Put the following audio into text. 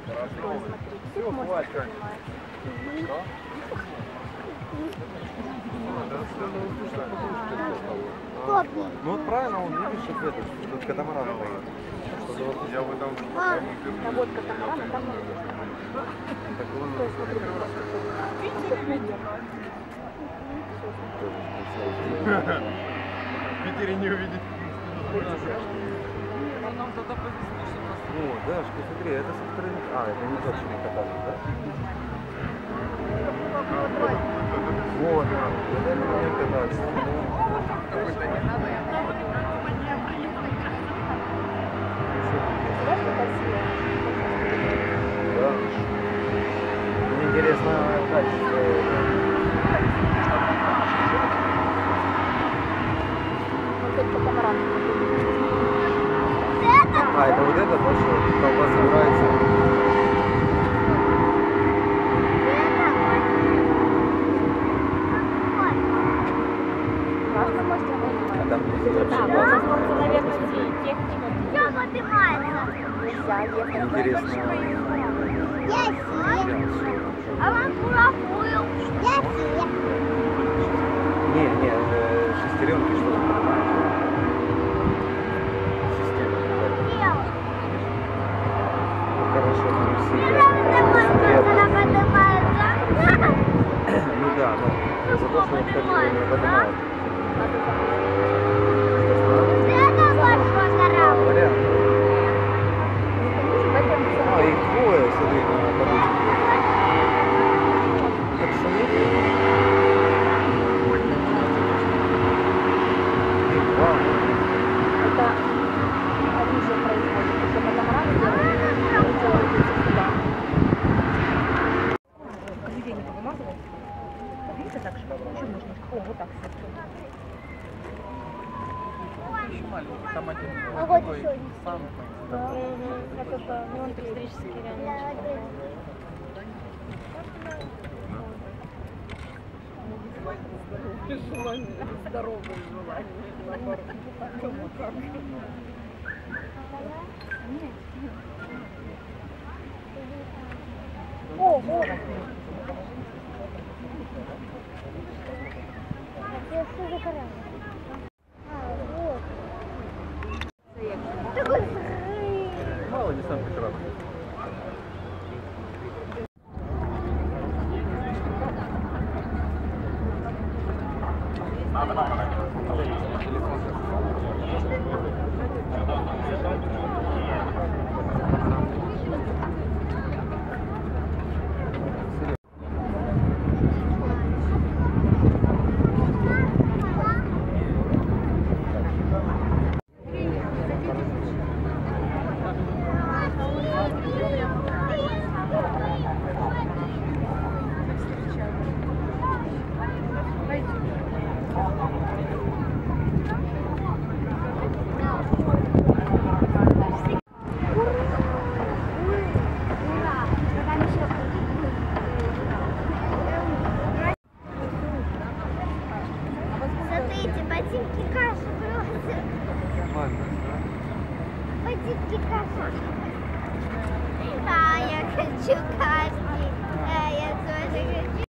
Все, хватит. Ну вот правильно, он видишь, что это, тут катамаран стоит. Я в этом... Да вот катамаран, а там... Так он... В Питере не увидеть. Нам тогда повезло, что нас... О, Дашка, смотри, это со стороны... А, это не тот, что мы катались, да? Вот, это не катались. Какой-то не надо, я Да. Мне интересно качество. Вот этот катамаран. А, это вот это большой, толпа собирается. Важно, может, А там да, можно, наверное, технику. Все поднимается. Нельзя ехать. интересно. Я сел. А вам фурахую. Я сел. Не, шестеренки что-то понимаете? Система какая-то. Ну хорошо, ну ну да, но за то, что он ходил, не поднимал. А, их двое, смотри, на подушке. Так шумит. Их два. Это они же производят. Если катамаран делают сюда. Людей не повымазывать. Видите, так же? Еще можно. О, вот так все. еще маленький, там один А вот такой еще один. самый Да. Вот это, ну он электрический реально. здоровое желание. Кому как. О, вот. Это что за корабль? А, вот. Такой взрыв. Мало не сам корабль. Смотрите, ботинки каши просто. Нормально, да? Ботинки каши. Да, я хочу каши. Я тоже хочу.